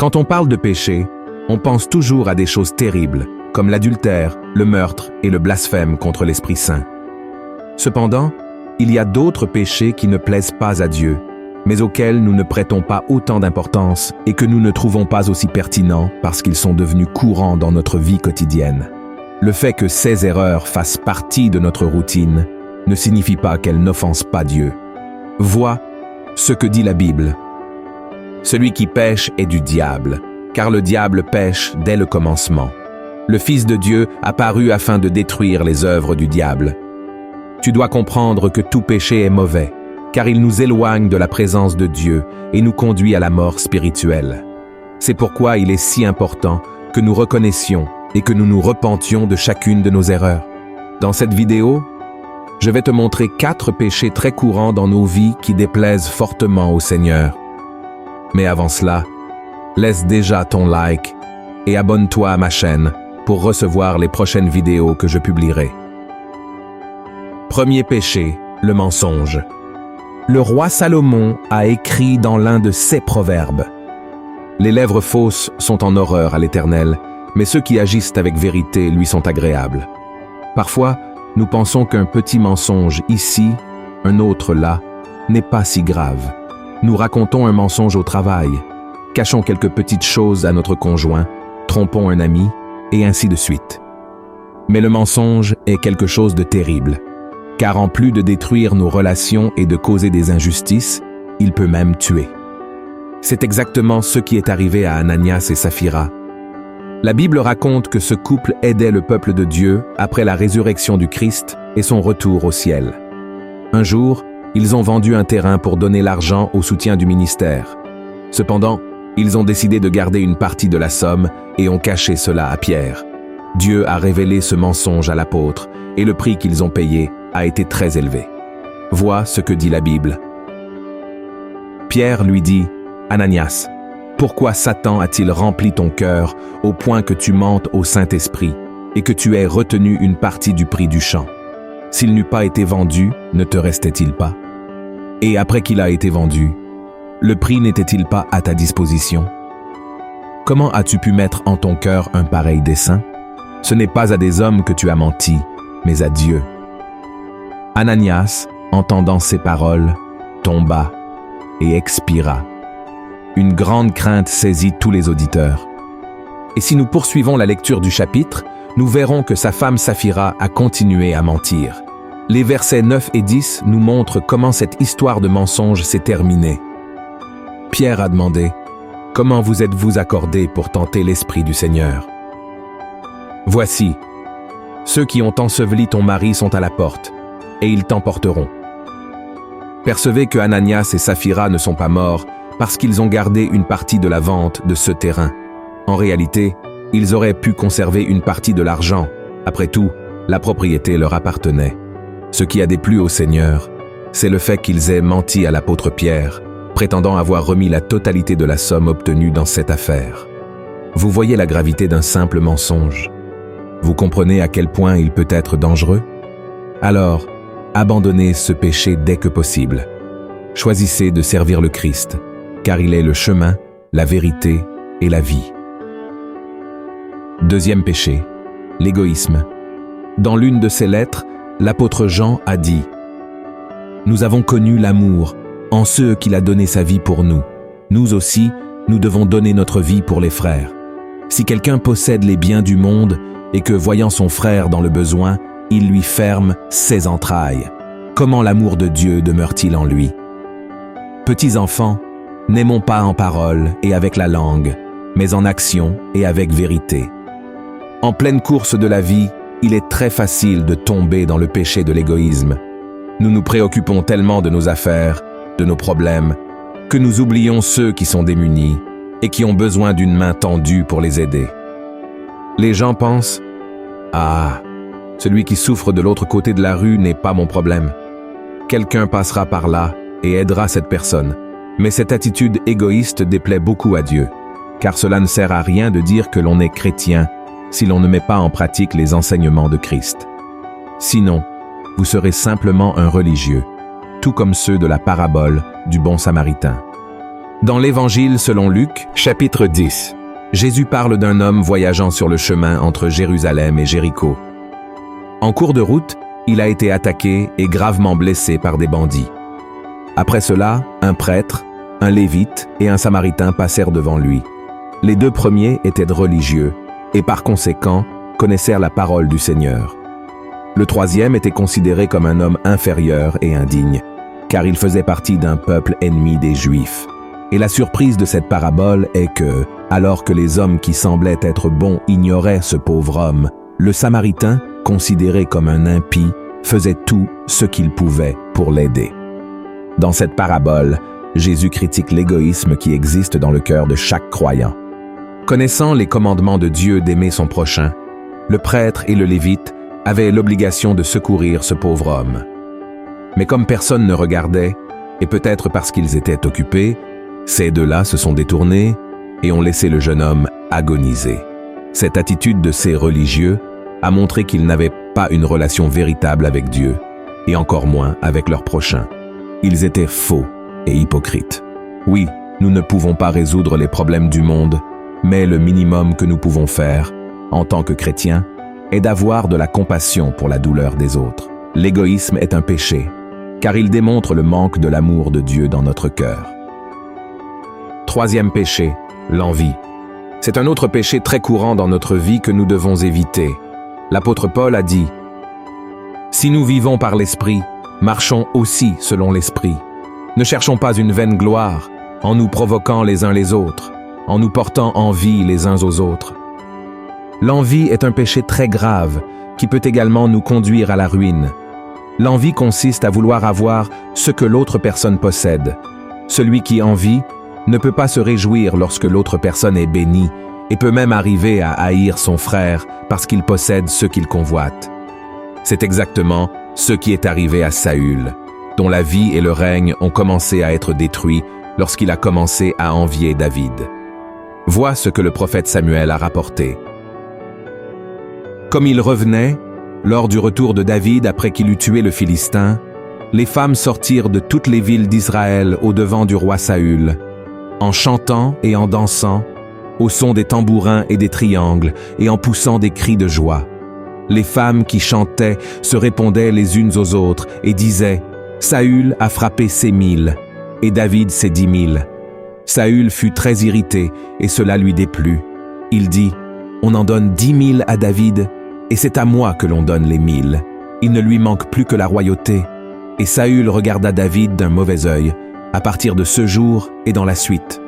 Quand on parle de péché, on pense toujours à des choses terribles, comme l'adultère, le meurtre et le blasphème contre l'Esprit Saint. Cependant, il y a d'autres péchés qui ne plaisent pas à Dieu, mais auxquels nous ne prêtons pas autant d'importance et que nous ne trouvons pas aussi pertinents parce qu'ils sont devenus courants dans notre vie quotidienne. Le fait que ces erreurs fassent partie de notre routine ne signifie pas qu'elles n'offensent pas Dieu. Vois ce que dit la Bible. Celui qui pêche est du diable, car le diable pêche dès le commencement. Le Fils de Dieu apparut afin de détruire les œuvres du diable. Tu dois comprendre que tout péché est mauvais, car il nous éloigne de la présence de Dieu et nous conduit à la mort spirituelle. C'est pourquoi il est si important que nous reconnaissions et que nous nous repentions de chacune de nos erreurs. Dans cette vidéo, je vais te montrer 4 péchés très courants dans nos vies qui déplaisent fortement au Seigneur. Mais avant cela, laisse déjà ton like et abonne-toi à ma chaîne pour recevoir les prochaines vidéos que je publierai. Premier péché, le mensonge. Le roi Salomon a écrit dans l'un de ses proverbes: « Les lèvres fausses sont en horreur à l'Éternel, mais ceux qui agissent avec vérité lui sont agréables. » Parfois, nous pensons qu'un petit mensonge ici, un autre là, n'est pas si grave. Nous racontons un mensonge au travail, cachons quelques petites choses à notre conjoint, trompons un ami, et ainsi de suite. Mais le mensonge est quelque chose de terrible, car en plus de détruire nos relations et de causer des injustices, il peut même tuer. C'est exactement ce qui est arrivé à Ananias et Saphira. La Bible raconte que ce couple aidait le peuple de Dieu après la résurrection du Christ et son retour au ciel. Un jour, ils ont vendu un terrain pour donner l'argent au soutien du ministère. Cependant, ils ont décidé de garder une partie de la somme et ont caché cela à Pierre. Dieu a révélé ce mensonge à l'apôtre et le prix qu'ils ont payé a été très élevé. Vois ce que dit la Bible. Pierre lui dit: « Ananias, pourquoi Satan a-t-il rempli ton cœur au point que tu mentes au Saint-Esprit et que tu aies retenu une partie du prix du champ? S'il n'eût pas été vendu, ne te restait-il pas? Et après qu'il a été vendu, le prix n'était-il pas à ta disposition? Comment as-tu pu mettre en ton cœur un pareil dessein? Ce n'est pas à des hommes que tu as menti, mais à Dieu. » Ananias, entendant ces paroles, tomba et expira. Une grande crainte saisit tous les auditeurs. Et si nous poursuivons la lecture du chapitre, nous verrons que sa femme Saphira a continué à mentir. Les versets 9 et 10 nous montrent comment cette histoire de mensonge s'est terminée. Pierre a demandé: « Comment vous êtes-vous accordés pour tenter l'Esprit du Seigneur? » Voici, ceux qui ont enseveli ton mari sont à la porte, et ils t'emporteront. Percevez que Ananias et Saphira ne sont pas morts parce qu'ils ont gardé une partie de la vente de ce terrain. En réalité, ils auraient pu conserver une partie de l'argent. Après tout, la propriété leur appartenait. Ce qui a déplu au Seigneur, c'est le fait qu'ils aient menti à l'apôtre Pierre, prétendant avoir remis la totalité de la somme obtenue dans cette affaire. Vous voyez la gravité d'un simple mensonge. Vous comprenez à quel point il peut être dangereux? Alors, abandonnez ce péché dès que possible. Choisissez de servir le Christ, car il est le chemin, la vérité et la vie. Deuxième péché, l'égoïsme. Dans l'une de ses lettres, l'apôtre Jean a dit: « Nous avons connu l'amour en ceux qu'il a donné sa vie pour nous. Nous aussi, nous devons donner notre vie pour les frères. Si quelqu'un possède les biens du monde et que, voyant son frère dans le besoin, il lui ferme ses entrailles, comment l'amour de Dieu demeure-t-il en lui? Petits enfants, n'aimons pas en parole et avec la langue, mais en action et avec vérité. » En pleine course de la vie, il est très facile de tomber dans le péché de l'égoïsme. Nous nous préoccupons tellement de nos affaires, de nos problèmes, que nous oublions ceux qui sont démunis et qui ont besoin d'une main tendue pour les aider. Les gens pensent: « Ah, celui qui souffre de l'autre côté de la rue n'est pas mon problème. Quelqu'un passera par là et aidera cette personne. » Mais cette attitude égoïste déplaît beaucoup à Dieu, car cela ne sert à rien de dire que l'on est chrétien si l'on ne met pas en pratique les enseignements de Christ. Sinon, vous serez simplement un religieux, tout comme ceux de la parabole du bon Samaritain. Dans l'Évangile selon Luc, chapitre 10, Jésus parle d'un homme voyageant sur le chemin entre Jérusalem et Jéricho. En cours de route, il a été attaqué et gravement blessé par des bandits. Après cela, un prêtre, un lévite et un samaritain passèrent devant lui. Les deux premiers étaient religieux et par conséquent connaissèrent la parole du Seigneur. Le troisième était considéré comme un homme inférieur et indigne, car il faisait partie d'un peuple ennemi des Juifs. Et la surprise de cette parabole est que, alors que les hommes qui semblaient être bons ignoraient ce pauvre homme, le Samaritain, considéré comme un impie, faisait tout ce qu'il pouvait pour l'aider. Dans cette parabole, Jésus critique l'égoïsme qui existe dans le cœur de chaque croyant. Connaissant les commandements de Dieu d'aimer son prochain, le prêtre et le lévite avaient l'obligation de secourir ce pauvre homme. Mais comme personne ne regardait, et peut-être parce qu'ils étaient occupés, ces deux-là se sont détournés et ont laissé le jeune homme agoniser. Cette attitude de ces religieux a montré qu'ils n'avaient pas une relation véritable avec Dieu, et encore moins avec leur prochain. Ils étaient faux et hypocrites. Oui, nous ne pouvons pas résoudre les problèmes du monde, mais le minimum que nous pouvons faire, en tant que chrétiens, est d'avoir de la compassion pour la douleur des autres. L'égoïsme est un péché, car il démontre le manque de l'amour de Dieu dans notre cœur. Troisième péché, l'envie. C'est un autre péché très courant dans notre vie que nous devons éviter. L'apôtre Paul a dit « Si nous vivons par l'Esprit, marchons aussi selon l'Esprit. Ne cherchons pas une vaine gloire, en nous provoquant les uns les autres, en nous portant envie les uns aux autres. » L'envie est un péché très grave qui peut également nous conduire à la ruine. L'envie consiste à vouloir avoir ce que l'autre personne possède. Celui qui envie ne peut pas se réjouir lorsque l'autre personne est bénie et peut même arriver à haïr son frère parce qu'il possède ce qu'il convoite. C'est exactement ce qui est arrivé à Saül, dont la vie et le règne ont commencé à être détruits lorsqu'il a commencé à envier David. Vois ce que le prophète Samuel a rapporté. Comme il revenait, lors du retour de David après qu'il eut tué le Philistin, les femmes sortirent de toutes les villes d'Israël au-devant du roi Saül, en chantant et en dansant, au son des tambourins et des triangles, et en poussant des cris de joie. Les femmes qui chantaient se répondaient les unes aux autres et disaient « Saül a frappé ses 1000, et David ses 10 000. » Saül fut très irrité, et cela lui déplut. Il dit « On en donne 10 000 à David, et c'est à moi que l'on donne les 1000. Il ne lui manque plus que la royauté. » Et Saül regarda David d'un mauvais œil, à partir de ce jour et dans la suite.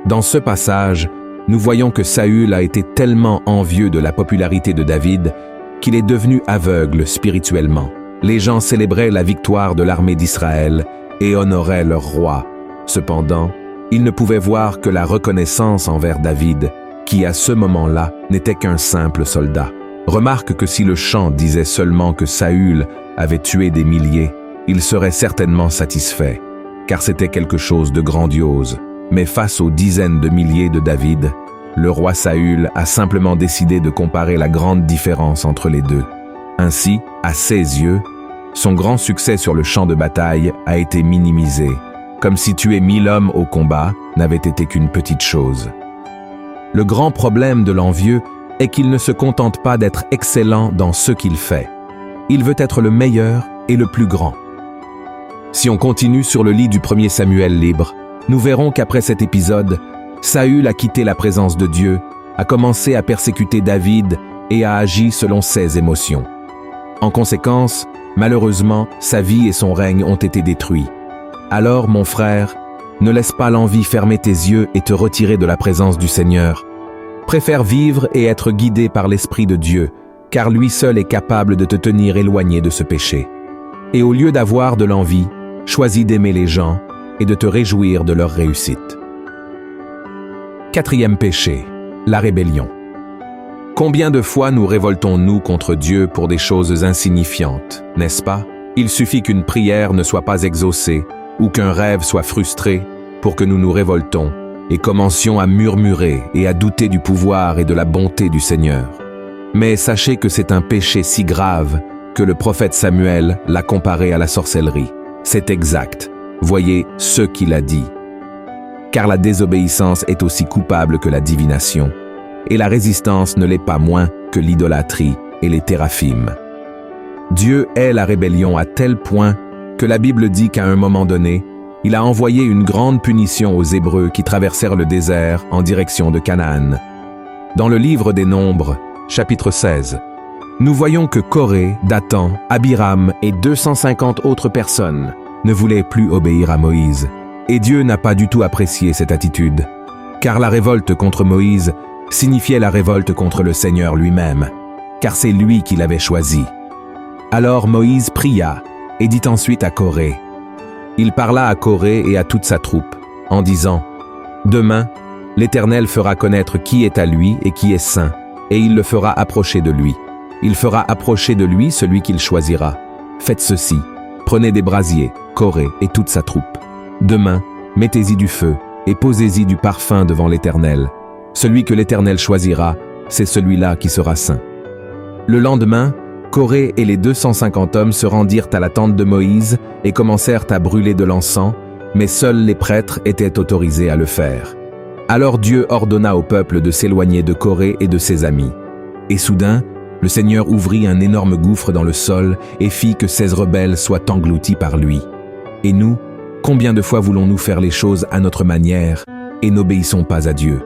Dans ce passage, nous voyons que Saül a été tellement envieux de la popularité de David qu'il est devenu aveugle spirituellement. Les gens célébraient la victoire de l'armée d'Israël et honoraient leur roi. Cependant, ils ne pouvaient voir que la reconnaissance envers David, qui à ce moment-là n'était qu'un simple soldat. Remarque que si le chant disait seulement que Saül avait tué des milliers, il serait certainement satisfait, car c'était quelque chose de grandiose. Mais face aux dizaines de milliers de David, le roi Saül a simplement décidé de comparer la grande différence entre les deux. Ainsi, à ses yeux, son grand succès sur le champ de bataille a été minimisé, comme si tuer 1000 hommes au combat n'avait été qu'une petite chose. Le grand problème de l'envieux est qu'il ne se contente pas d'être excellent dans ce qu'il fait. Il veut être le meilleur et le plus grand. Si on continue sur le lit du 1er Samuel libre, nous verrons qu'après cet épisode, Saül a quitté la présence de Dieu, a commencé à persécuter David et a agi selon ses émotions. En conséquence, malheureusement, sa vie et son règne ont été détruits. Alors, mon frère, ne laisse pas l'envie fermer tes yeux et te retirer de la présence du Seigneur. Préfère vivre et être guidé par l'Esprit de Dieu, car lui seul est capable de te tenir éloigné de ce péché. Et au lieu d'avoir de l'envie, choisis d'aimer les gens et de te réjouir de leur réussite. Quatrième péché, la rébellion. Combien de fois nous révoltons-nous contre Dieu pour des choses insignifiantes, n'est-ce pas? Il suffit qu'une prière ne soit pas exaucée ou qu'un rêve soit frustré pour que nous nous révoltons et commencions à murmurer et à douter du pouvoir et de la bonté du Seigneur. Mais sachez que c'est un péché si grave que le prophète Samuel l'a comparé à la sorcellerie. C'est exact. Voyez ce qu'il a dit. « car la désobéissance est aussi coupable que la divination, et la résistance ne l'est pas moins que l'idolâtrie et les téraphimes. Dieu hait la rébellion à tel point que la Bible dit qu'à un moment donné, il a envoyé une grande punition aux Hébreux qui traversèrent le désert en direction de Canaan. Dans le livre des Nombres, chapitre 16, nous voyons que Coré, Dathan, Abiram et 250 autres personnes ne voulaient plus obéir à Moïse. Et Dieu n'a pas du tout apprécié cette attitude, car la révolte contre Moïse signifiait la révolte contre le Seigneur lui-même, car c'est lui qui l'avait choisi. Alors Moïse pria et dit ensuite à Coré. Il parla à Coré et à toute sa troupe, en disant « Demain, l'Éternel fera connaître qui est à lui et qui est saint, et il le fera approcher de lui. Il fera approcher de lui celui qu'il choisira. Faites ceci, prenez des brasiers, Coré et toute sa troupe. Demain, mettez-y du feu et posez-y du parfum devant l'Éternel. Celui que l'Éternel choisira, c'est celui-là qui sera saint. » Le lendemain, Coré et les 250 hommes se rendirent à la tente de Moïse et commencèrent à brûler de l'encens, mais seuls les prêtres étaient autorisés à le faire. Alors Dieu ordonna au peuple de s'éloigner de Coré et de ses amis. Et soudain, le Seigneur ouvrit un énorme gouffre dans le sol et fit que ces rebelles soient engloutis par lui. Et nous, combien de fois voulons-nous faire les choses à notre manière et n'obéissons pas à Dieu?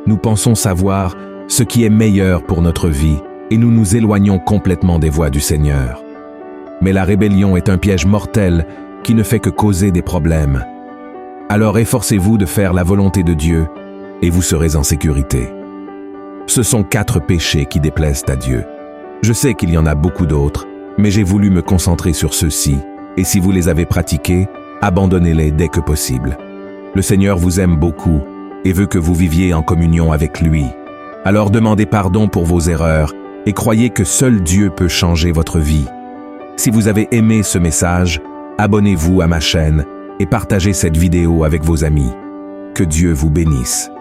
Nous pensons savoir ce qui est meilleur pour notre vie et nous nous éloignons complètement des voies du Seigneur. Mais la rébellion est un piège mortel qui ne fait que causer des problèmes. Alors efforcez-vous de faire la volonté de Dieu et vous serez en sécurité. Ce sont 4 péchés qui déplaisent à Dieu. Je sais qu'il y en a beaucoup d'autres, mais j'ai voulu me concentrer sur ceux-ci, et si vous les avez pratiqués, abandonnez-les dès que possible. Le Seigneur vous aime beaucoup et veut que vous viviez en communion avec lui. Alors demandez pardon pour vos erreurs et croyez que seul Dieu peut changer votre vie. Si vous avez aimé ce message, abonnez-vous à ma chaîne et partagez cette vidéo avec vos amis. Que Dieu vous bénisse.